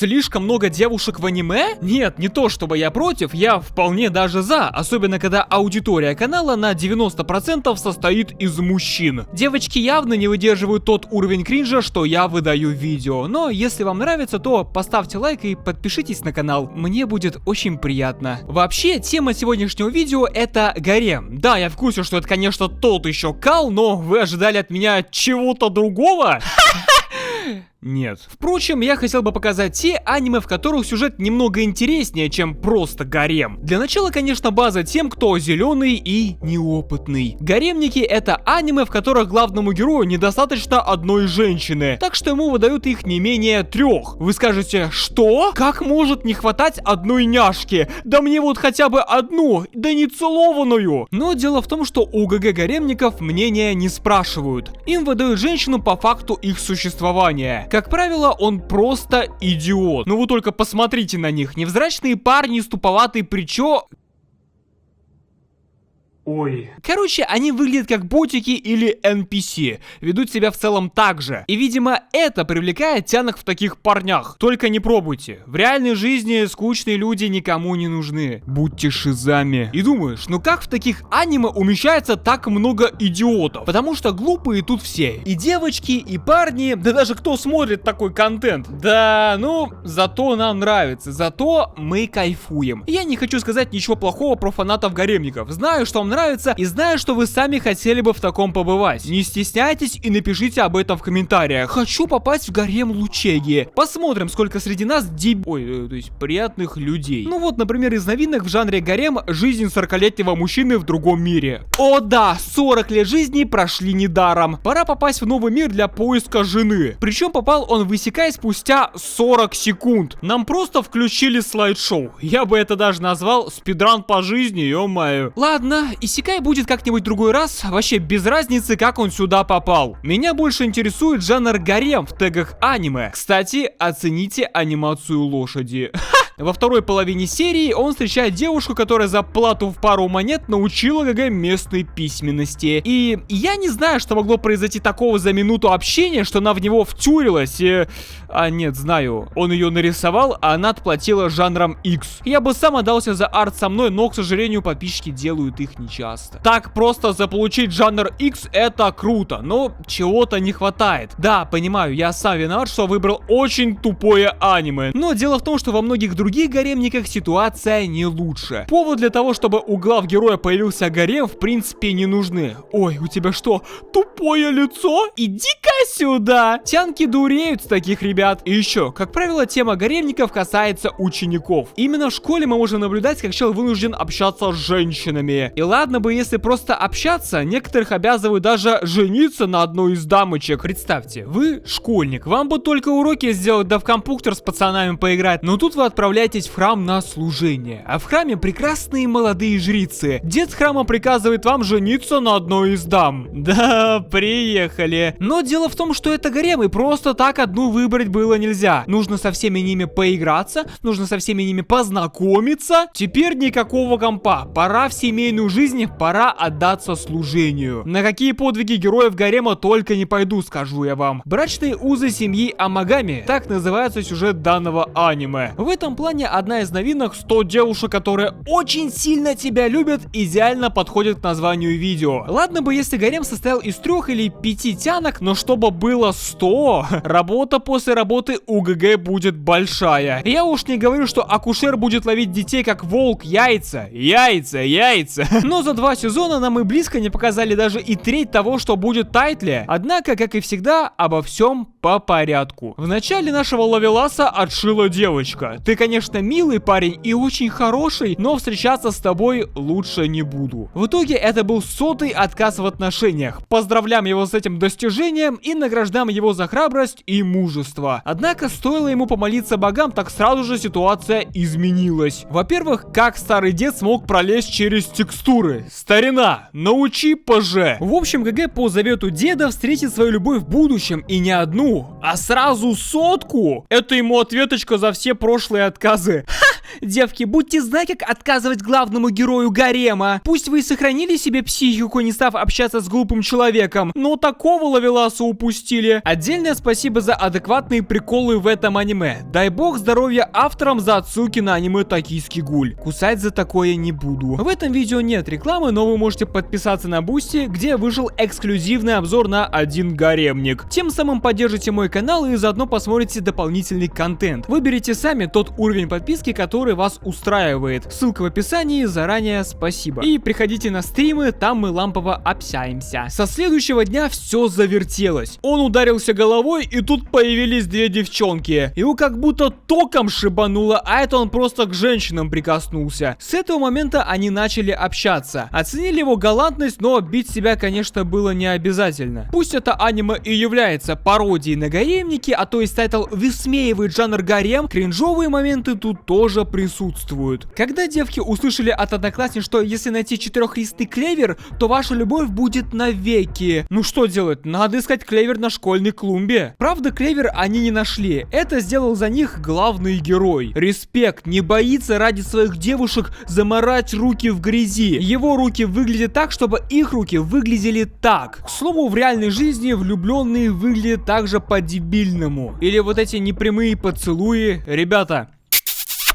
слишком много девушек в аниме? Нет, не то чтобы я против, я вполне даже за, особенно когда аудитория канала на 90% состоит из мужчин. Девочки явно не выдерживают тот уровень кринжа, что я выдаю в видео, но если вам нравится, то поставьте лайк и подпишитесь на канал, мне будет очень приятно. Вообще, тема сегодняшнего видео это гарем. Да, я в курсе, что это, конечно, тот еще кал, но вы ожидали от меня чего-то другого? Нет. Впрочем, я хотел бы показать те аниме, в которых сюжет немного интереснее, чем просто гарем. Для начала, конечно, база тем, кто зеленый и неопытный. Гаремники — это аниме, в которых главному герою недостаточно одной женщины, так что ему выдают их не менее 3. Вы скажете, что? Как может не хватать одной няшки? Да мне вот хотя бы одну, да не целованную. Но дело в том, что у ГГ гаремников мнения не спрашивают. Им выдают женщину по факту их существования. Как правило, он просто идиот. Ну вы только посмотрите на них. Невзрачные парни с туповатой прической. Ой. Короче, они выглядят как ботики или NPC, ведут себя в целом так же. И, видимо, это привлекает тянок в таких парнях. Только не пробуйте. В реальной жизни скучные люди никому не нужны. Будьте шизами. И думаешь, ну как в таких аниме умещается так много идиотов? Потому что глупые тут все. И девочки, и парни, да даже кто смотрит такой контент. Да, ну, зато нам нравится, зато мы кайфуем. Я не хочу сказать ничего плохого про фанатов гаремников. Знаю, что вам нравится, и знаю, что вы сами хотели бы в таком побывать. Не стесняйтесь и напишите об этом в комментариях. Хочу попасть в гарем Лучеги. Посмотрим, сколько среди нас то есть приятных людей. Ну вот, например, из новинок в жанре гарем жизнь 40-летнего мужчины в другом мире. О да, 40 лет жизни прошли недаром. Пора попасть в новый мир для поиска жены. Причем попал он в Исекай спустя 40 секунд. Нам просто включили слайд-шоу. Я бы это даже назвал спидран по жизни, ё-моё. Ладно, Исекай будет как-нибудь в другой раз, вообще без разницы, как он сюда попал. Меня больше интересует жанр гарем в тегах аниме. Кстати, оцените анимацию лошади. Во второй половине серии он встречает девушку, которая за плату в пару монет научила ГГ местной письменности. И я не знаю, что могло произойти такого за минуту общения, что она в него втюрилась. Нет, знаю. Он ее нарисовал, а она отплатила жанром X. Я бы сам отдался за арт со мной, но, к сожалению, подписчики делают их нечасто. Так просто заполучить жанр X это круто, но чего-то не хватает. Да, понимаю, я сам виноват, что выбрал очень тупое аниме. Но дело в том, что во многих других гаремниках ситуация не лучше. Повод для того, чтобы у глав героя появился гарем, в принципе не нужны. Ой, у тебя что, тупое лицо? Иди-ка сюда! Тянки дуреют с таких ребят. И еще, как правило, тема гаремников касается учеников. Именно в школе мы можем наблюдать, как чел вынужден общаться с женщинами. И ладно бы, если просто общаться, некоторых обязывают даже жениться на одной из дамочек. Представьте, вы школьник, вам бы только уроки сделать, да в компьютер с пацанами поиграть, но тут вы отправляетесь в храм на служение. А в храме прекрасные молодые жрицы. Дед храма приказывает вам жениться на одной из дам. Да, приехали. Но дело в том, что это гарем, и просто так одну выбрать было нельзя. Нужно со всеми ними поиграться, нужно со всеми ними познакомиться. Теперь никакого компа. Пора в семейную жизнь, пора отдаться служению. На какие подвиги героев гарема только не пойду, скажу я вам. Брачные узы семьи Амагами. Так называется сюжет данного аниме. В этом плане одна из новинок 100 девушек, которые очень сильно тебя любят, идеально подходит к названию видео. Ладно бы, если гарем состоял из 3 или 5 тянок, но чтобы было 100, работа после работы у ГГ будет большая. Я уж не говорю, что акушер будет ловить детей как волк яйца. Но за 2 сезона нам и близко не показали даже и треть того, что будет в тайтле. Однако, как и всегда, обо всем по порядку. В начале нашего ловеласа отшила девочка. Ты, конечно, милый парень и очень хороший, но встречаться с тобой лучше не буду. В итоге это был 100-й отказ в отношениях. Поздравляем его с этим достижением и награждаем его за храбрость и мужество. Однако стоило ему помолиться богам, так сразу же ситуация изменилась. Во-первых, как старый дед смог пролезть через текстуры? Старина, научи ПЖ. В общем, ГГ по завету деда встретит свою любовь в будущем, и не одну, а сразу 100. Это ему ответочка за все прошлые отказы. Ха! Девки, будьте знать, как отказывать главному герою гарема. Пусть вы и сохранили себе психику, не став общаться с глупым человеком, но такого ловеласа упустили. Отдельное спасибо за адекватные приколы в этом аниме. Дай бог здоровья авторам за отсылки на аниме «Токийский гуль». Кусать за такое не буду. В этом видео нет рекламы, но вы можете подписаться на Boosty, где вышел эксклюзивный обзор на один гаремник. Тем самым поддержите мой канал и заодно посмотрите дополнительный контент. Выберите сами тот уровень подписки, который вас устраивает. Ссылка в описании, заранее спасибо. И приходите на стримы, там мы лампово общаемся. Со следующего дня все завертелось. Он ударился головой, и тут появились две девчонки. Его как будто током шибануло, а это он просто к женщинам прикоснулся. С этого момента они начали общаться. Оценили его галантность, но бить себя, конечно, было не обязательно. Пусть это аниме и является пародией на гаремники, а то есть тайтл высмеивает жанр гарем, кринжовые моменты тут тоже присутствуют. Когда девки услышали от одноклассниц, что если найти четырехлистый клевер, то ваша любовь будет навеки. Ну что делать? Надо искать клевер на школьной клумбе. Правда, клевер они не нашли. Это сделал за них главный герой. Респект, не боится ради своих девушек замарать руки в грязи. Его руки выглядят так, чтобы их руки выглядели так. К слову, в реальной жизни влюбленные выглядят также по-дебильному. Или вот эти непрямые поцелуи. Ребята,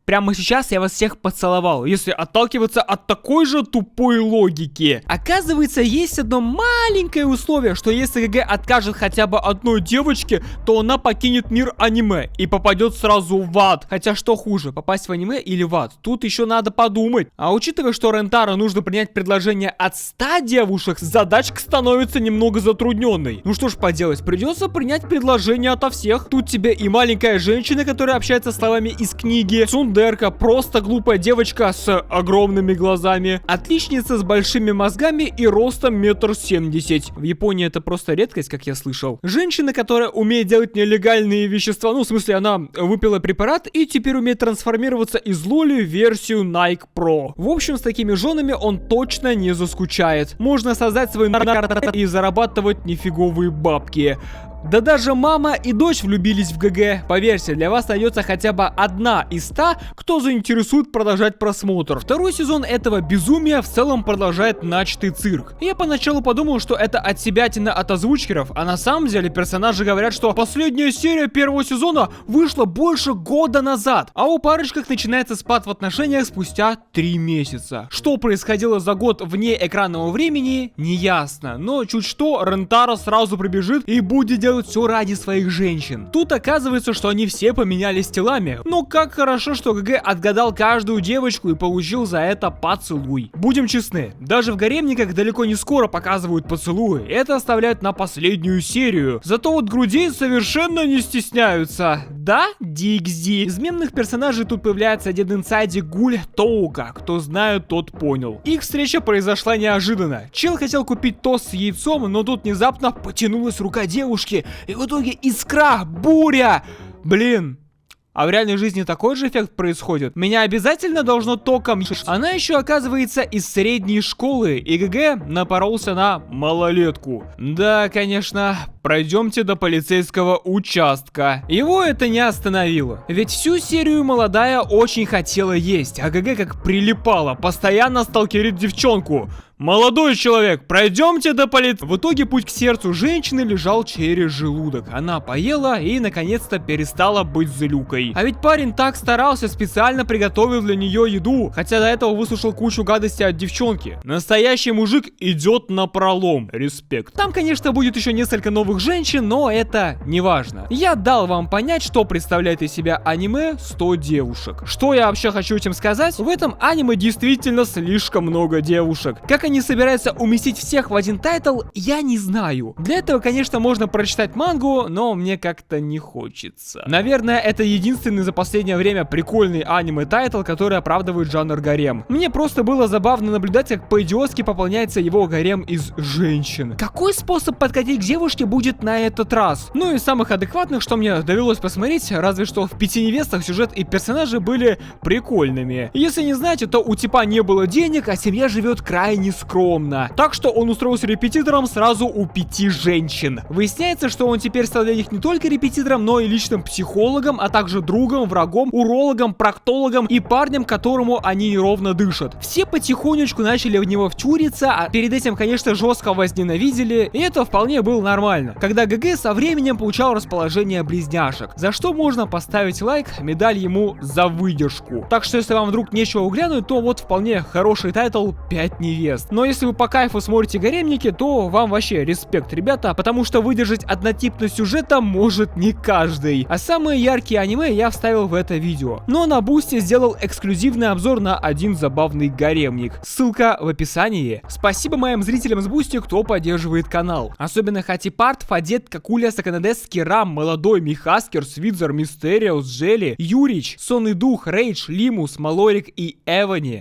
прямо сейчас я вас всех поцеловал, если отталкиваться от такой же тупой логики. Оказывается, есть одно маленькое условие, что если ГГ откажет хотя бы одной девочке, то она покинет мир аниме и попадет сразу в ад. Хотя что хуже, попасть в аниме или в ад? Тут еще надо подумать. А учитывая, что Рентаро нужно принять предложение от 100 девушек, задачка становится немного затрудненной. Ну что ж поделать, придется принять предложение ото всех. Тут тебе и маленькая женщина, которая общается словами из книги, Цундерка, просто глупая девочка с огромными глазами, отличница с большими мозгами и ростом 1,70 м. В Японии это просто редкость, как я слышал. Женщина, которая умеет делать нелегальные вещества, ну в смысле она выпила препарат и теперь умеет трансформироваться из Лоли в версию Nike Pro. В общем, с такими женами он точно не заскучает. Можно создать свой и зарабатывать нифиговые бабки. Да даже мама и дочь влюбились в ГГ. Поверьте, для вас найдется хотя бы одна из 100, кто заинтересует продолжать просмотр. Второй сезон этого безумия в целом продолжает начатый цирк. Я поначалу подумал, что это отсебятина от озвучкеров, а на самом деле персонажи говорят, что последняя серия первого сезона вышла больше года назад, а у парочках начинается спад в отношениях спустя 3 месяца. Что происходило за год вне экранного времени, не ясно, но чуть что Рентаро сразу прибежит и будет делать все ради своих женщин. Тут оказывается, что они все поменялись телами. Но как хорошо, что ГГ отгадал каждую девочку и получил за это поцелуй. Будем честны, даже в гаремниках далеко не скоро показывают поцелуи. Это оставляют на последнюю серию. Зато вот грудей совершенно не стесняются. Да, Дикси? Из мемных персонажей тут появляется один инсайдик Гуль Тоука. Кто знает, тот понял. Их встреча произошла неожиданно. Чел хотел купить тост с яйцом, но тут внезапно потянулась рука девушки. И в итоге искра, буря. Блин. А в реальной жизни такой же эффект происходит? Меня обязательно должно током... Она еще оказывается из средней школы, и ГГ напоролся на малолетку. Да, конечно, пройдемте до полицейского участка. Его это не остановило. Ведь всю серию молодая очень хотела есть, а ГГ как прилипала, постоянно сталкерит девчонку. Молодой человек, пройдемте до полиции. В итоге путь к сердцу женщины лежал через желудок. Она поела и наконец-то перестала быть злюкой. А ведь парень так старался, специально приготовил для нее еду, хотя до этого выслушал кучу гадостей от девчонки. Настоящий мужик идет напролом. Респект. Там, конечно, будет еще несколько новых женщин, но это не важно. Я дал вам понять, что представляет из себя аниме 100 девушек. Что я вообще хочу этим сказать? В этом аниме действительно слишком много девушек. Как они собираются уместить всех в один тайтл, я не знаю. Для этого, конечно, можно прочитать мангу, но мне как-то не хочется. Наверное, это единственный за последнее время прикольный аниме-тайтл, который оправдывает жанр гарем. Мне просто было забавно наблюдать, как по-идиотски пополняется его гарем из женщин. Какой способ подкатить к девушке будет на этот раз? Ну и самых адекватных, что мне довелось посмотреть, разве что в 5 невестах сюжет и персонажи были прикольными. Если не знаете, то у типа не было денег, а семья живет крайне скромно. Так что он устроился репетитором сразу у 5 женщин. Выясняется, что он теперь стал для них не только репетитором, но и личным психологом, а также другом, врагом, урологом, проктологом и парнем, которому они неровно дышат. Все потихонечку начали в него втюриться, а перед этим, конечно, жестко возненавидели, и это вполне было нормально. Когда ГГ со временем получал расположение близняшек, за что можно поставить лайк, медаль ему за выдержку. Так что если вам вдруг нечего углянуть, то вот вполне хороший тайтл 5 невест. Но если вы по кайфу смотрите гаремники, то вам вообще респект, ребята, потому что выдержать однотипность сюжета может не каждый. А самые яркие аниме я вставил в это видео. Но на Бусти сделал эксклюзивный обзор на один забавный гаремник. Ссылка в описании. Спасибо моим зрителям с Бусти, кто поддерживает канал. Особенно Хатипарт, Фадет, Какуля, Саканадес, Кирам, Молодой, Михаскер, Свидзер, Мистериус, Джели, Юрич, Сонный Дух, Рейдж, Лимус, Малорик и Эвани.